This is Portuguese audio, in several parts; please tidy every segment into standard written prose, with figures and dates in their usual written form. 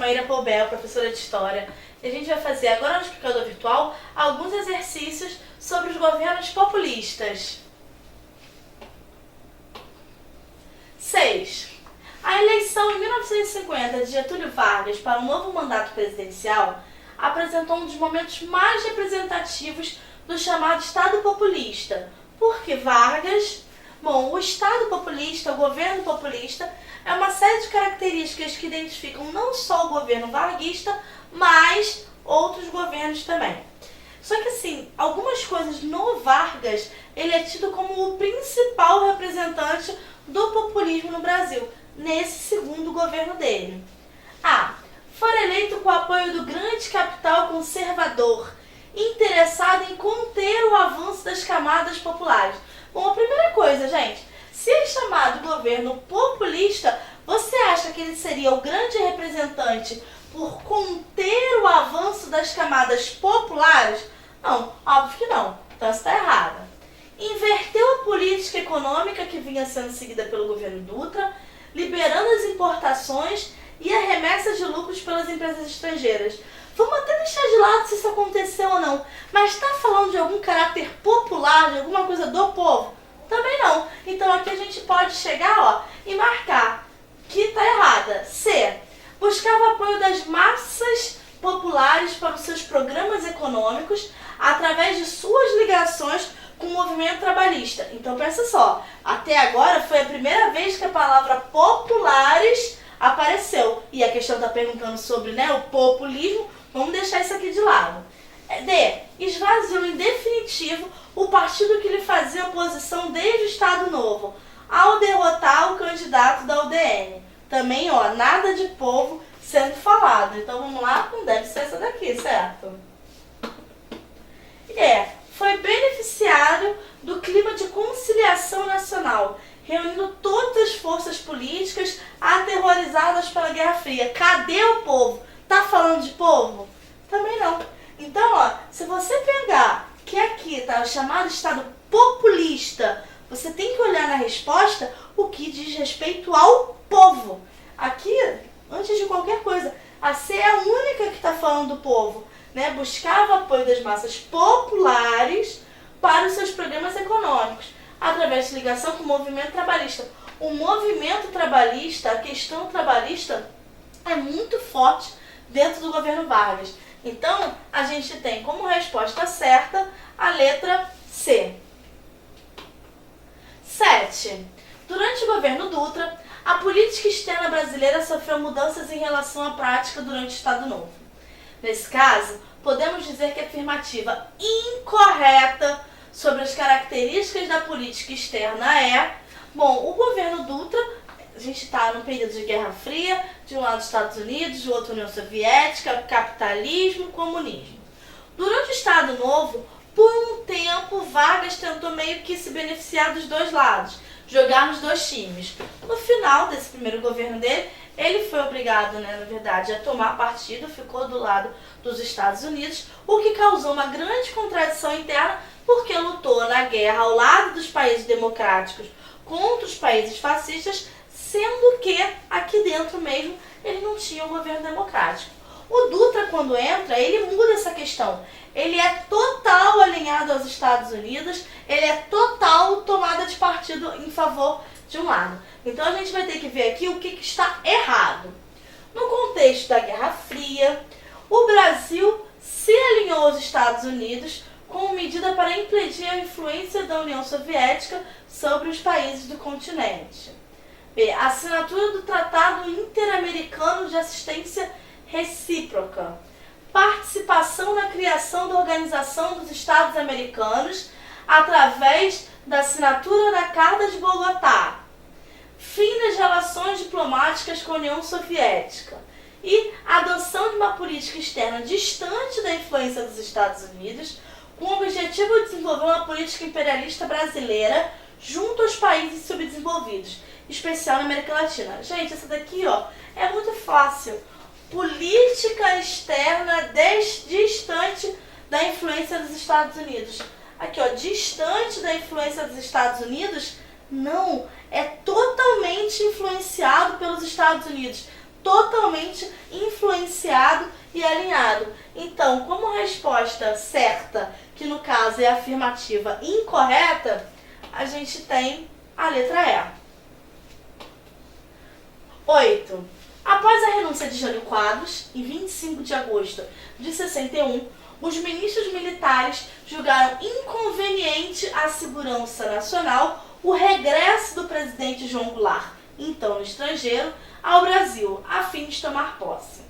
Maíra Poubel, professora de História, e a gente vai fazer agora no explicador virtual alguns exercícios sobre os governos populistas. 6. A eleição em 1950 de Getúlio Vargas para um novo mandato presidencial apresentou um dos momentos mais representativos do chamado Estado populista. Por que Vargas? Bom, o Estado populista, o governo populista, é uma série de características que identificam não só o governo varguista, mas outros governos também. Só que assim, algumas coisas no Vargas, ele é tido como o principal representante do populismo no Brasil, nesse segundo governo dele. For eleito com o apoio do grande capital conservador, interessado em conter o avanço das camadas populares. Bom, a primeira coisa, gente, se é chamado governo populista, você acha que ele seria o grande representante por conter o avanço das camadas populares? Não, óbvio que não. Então você está errada. Inverteu a política econômica que vinha sendo seguida pelo governo Dutra, liberando as importações e a remessa de lucros pelas empresas estrangeiras. Vamos até deixar de lado se isso aconteceu ou não, mas está falando de algum caráter popular, de alguma coisa do povo? Também não. Então aqui a gente pode chegar e marcar que está errada. C. Buscava apoio das massas populares para os seus programas econômicos através de suas ligações com o movimento trabalhista. Então pensa só, até agora foi a primeira vez que a palavra populares apareceu. E a questão está perguntando sobre o populismo, vamos deixar isso aqui de lado. D. Esvaziou em definitivo o partido que lhe fazia oposição desde o Estado Novo, ao derrotar o candidato da UDN. Também, nada de povo sendo falado. Então vamos lá, não deve ser essa daqui, certo? Foi beneficiário do clima de conciliação nacional, reunindo todas as forças políticas aterrorizadas pela Guerra Fria. Cadê o povo? Tá falando de povo? Também não. Então, se você pegar que aqui está o chamado Estado populista, você tem que olhar na resposta o que diz respeito ao povo. Aqui, antes de qualquer coisa, a C é a única que está falando do povo. Buscava apoio das massas populares para os seus programas econômicos, através de ligação com o movimento trabalhista. O movimento trabalhista, a questão trabalhista, é muito forte dentro do governo Vargas. Então, a gente tem como resposta certa a letra C. 7. Durante o governo Dutra, a política externa brasileira sofreu mudanças em relação à prática durante o Estado Novo. Nesse caso, podemos dizer que a afirmativa incorreta sobre as características da política externa é... Bom, o governo Dutra, a gente está num período de Guerra Fria, de um lado Estados Unidos, do outro União Soviética, capitalismo, comunismo. Durante o Estado Novo, por um tempo, Vargas tentou meio que se beneficiar dos dois lados, jogar nos dois times. No final desse primeiro governo dele, ele foi obrigado, na verdade, a tomar partido, ficou do lado dos Estados Unidos, o que causou uma grande contradição interna, porque lutou na guerra ao lado dos países democráticos contra os países fascistas, sendo que aqui dentro mesmo ele não tinha um governo democrático. O Dutra, quando entra, ele muda essa questão. Ele é total alinhado aos Estados Unidos, ele é total tomada de partido em favor de um lado. Então a gente vai ter que ver aqui o que está errado. No contexto da Guerra Fria, o Brasil se alinhou aos Estados Unidos como medida para impedir a influência da União Soviética sobre os países do continente. B. A assinatura do Tratado Interamericano de Assistência Recíproca. Participação na criação da Organização dos Estados Americanos através da assinatura da Carta de Bogotá. Fim das relações diplomáticas com a União Soviética. E a adoção de uma política externa distante da influência dos Estados Unidos, com o objetivo de desenvolver uma política imperialista brasileira junto aos países subdesenvolvidos, em especial na América Latina. Gente, essa daqui é muito fácil. Política externa distante da influência dos Estados Unidos. Aqui, distante da influência dos Estados Unidos, não, é totalmente influenciado pelos Estados Unidos. totalmente influenciado e alinhado. Então, como resposta certa, que no caso é afirmativa incorreta, a gente tem a letra E. 8. Após a renúncia de Jânio Quadros, em 25 de agosto de 61, os ministros militares julgaram inconveniente à segurança nacional o regresso do presidente João Goulart, então no estrangeiro, ao Brasil, a fim de tomar posse.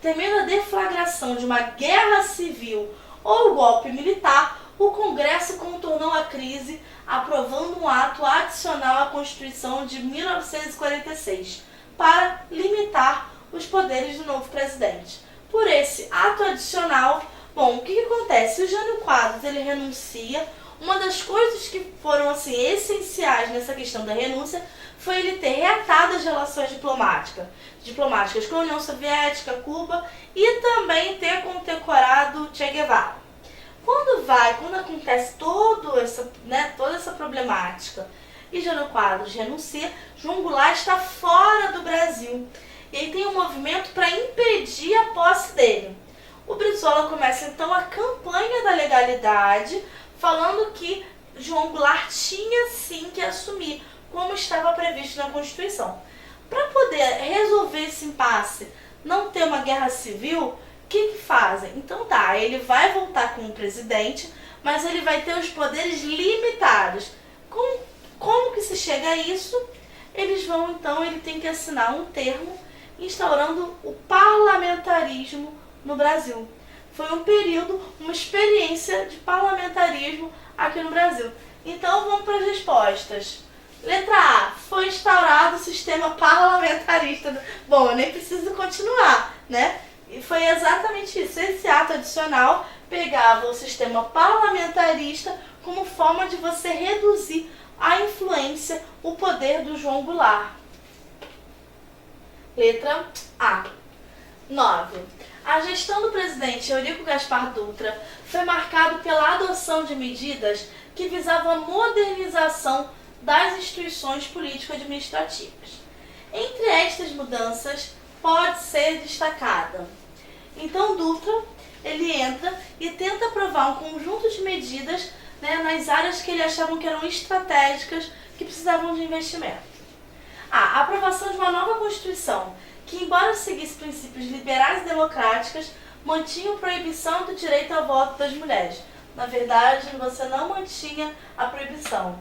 Temendo a deflagração de uma guerra civil ou golpe militar, o Congresso contornou a crise, aprovando um ato adicional à Constituição de 1946, para limitar os poderes do novo presidente. Por esse ato adicional, o que acontece? O Jânio Quadros, ele renuncia. Uma das coisas que foram essenciais nessa questão da renúncia foi ele ter reatado as relações diplomáticas com a União Soviética, Cuba, e também ter condecorado Che Guevara. Quando acontece toda essa problemática e Jânio Quadros renuncia, João Goulart está fora do Brasil. E aí tem um movimento para impedir a posse dele. O Brizola começa então a campanha da legalidade, falando que João Goulart tinha sim que assumir, como estava previsto na Constituição. Para poder resolver esse impasse, não ter uma guerra civil, o que fazem? Então ele vai voltar como presidente, mas ele vai ter os poderes limitados. Como que se chega a isso? Ele tem que assinar um termo instaurando o parlamentarismo no Brasil. Foi um período, uma experiência de parlamentarismo aqui no Brasil. Então vamos para as respostas. Letra A, foi instaurado o sistema parlamentarista. Bom, eu nem preciso continuar, né? E foi exatamente isso. Esse ato adicional pegava o sistema parlamentarista como forma de você reduzir a influência, o poder do João Goulart. Letra A. 9. A gestão do presidente Eurico Gaspar Dutra foi marcada pela adoção de medidas que visavam a modernização das instituições político-administrativas. Entre estas mudanças, pode ser destacada. Então, Dutra, ele entra e tenta aprovar um conjunto de medidas nas áreas que ele achavam que eram estratégicas, que precisavam de investimento. A aprovação de uma nova Constituição, que, embora seguisse princípios liberais e democráticas, mantinha a proibição do direito ao voto das mulheres. Na verdade, você não mantinha a proibição.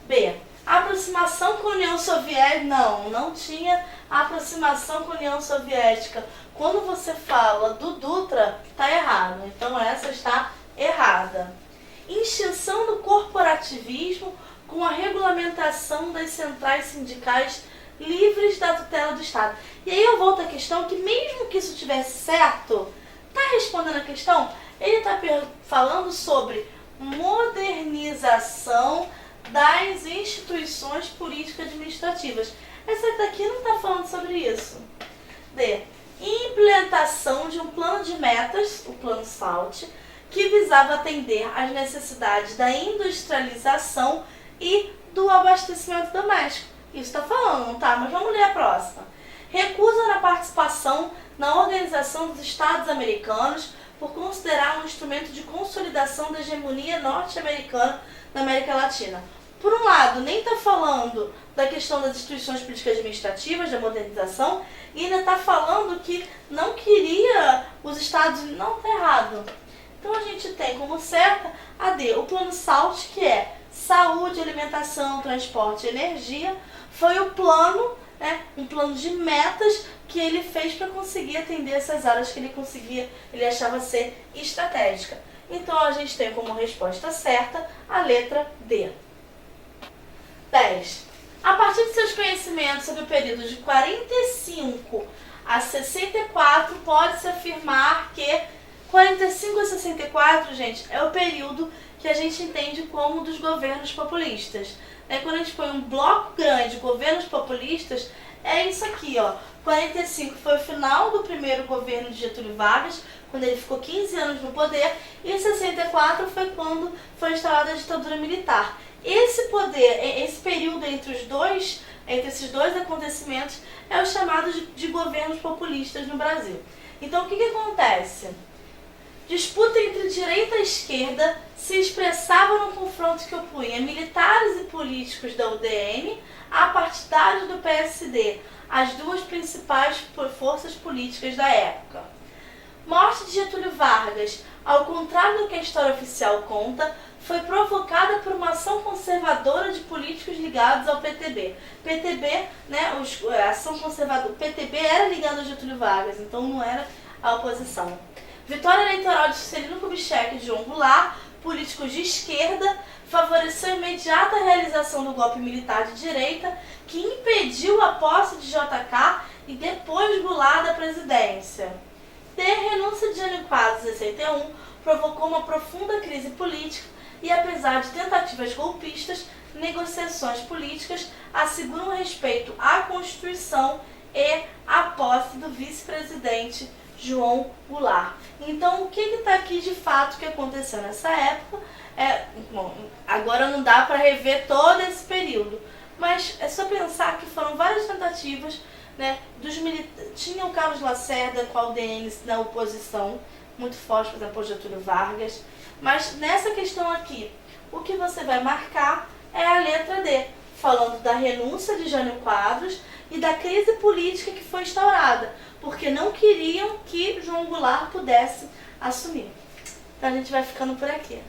B. A aproximação com a União Soviética. Não tinha a aproximação com a União Soviética. Quando você fala do Dutra, está errado. Então, essa está errada. Extinção do corporativismo com a regulamentação das centrais sindicais livres da tutela do Estado. E aí eu volto à questão que, mesmo que isso estivesse certo, está respondendo a questão, ele está falando sobre modernização das instituições político-administrativas. Essa daqui não está falando sobre isso. D. Implementação de um plano de metas, o Plano SALT, que visava atender às necessidades da industrialização e do abastecimento doméstico. Isso está falando, não tá? Mas vamos ler a próxima. Recusa na participação na Organização dos Estados Americanos por considerar um instrumento de consolidação da hegemonia norte-americana na América Latina. Por um lado, nem está falando da questão das instituições políticas administrativas, da modernização, e ainda está falando que não queria os Estados Unidos. Não, está errado. Então a gente tem como certa a D, o Plano SALT, que é saúde, alimentação, transporte e energia. Foi o plano, um plano de metas que ele fez para conseguir atender essas áreas que ele achava ser estratégica. Então a gente tem como resposta certa a letra D. 10. A partir de seus conhecimentos sobre o período de 45 a 64, pode-se afirmar que 45 a 64, gente, é o período que a gente entende como dos governos populistas. Quando a gente põe um bloco grande de governos populistas, é isso aqui, ó. 45 foi o final do primeiro governo de Getúlio Vargas, quando ele ficou 15 anos no poder, e 64 foi quando foi instalada a ditadura militar. Esse poder, esse período entre os dois entre esses dois acontecimentos é o chamado de governos populistas no Brasil. Então, o que acontece? Disputa entre direita e esquerda se expressava no confronto que opunha militares e políticos da UDN a partidários do PSD, as duas principais forças políticas da época. Morte de Getúlio Vargas, ao contrário do que a história oficial conta, foi provocada por uma ação conservadora de políticos ligados ao PTB. PTB, né, a ação conservadora, o PTB era ligado a Getúlio Vargas, então não era a oposição. Vitória eleitoral de Juscelino Kubitschek e João Goulart, políticos de esquerda, favoreceu a imediata realização do golpe militar de direita, que impediu a posse de JK e depois Goulart da presidência. A renúncia de Jânio Quadros em 61 provocou uma profunda crise política e, apesar de tentativas golpistas, negociações políticas asseguram respeito à Constituição e à posse do vice-presidente João Goulart. Então, o que está aqui de fato que aconteceu nessa época? Bom, agora não dá para rever todo esse período, mas é só pensar que foram várias tentativas, né, tinha o Carlos Lacerda com a UDN na oposição, muito forte, por exemplo, Getúlio Vargas, mas nessa questão aqui, o que você vai marcar é a letra D, falando da renúncia de Jânio Quadros e da crise política que foi instaurada, porque não queriam que João Goulart pudesse assumir. Então a gente vai ficando por aqui.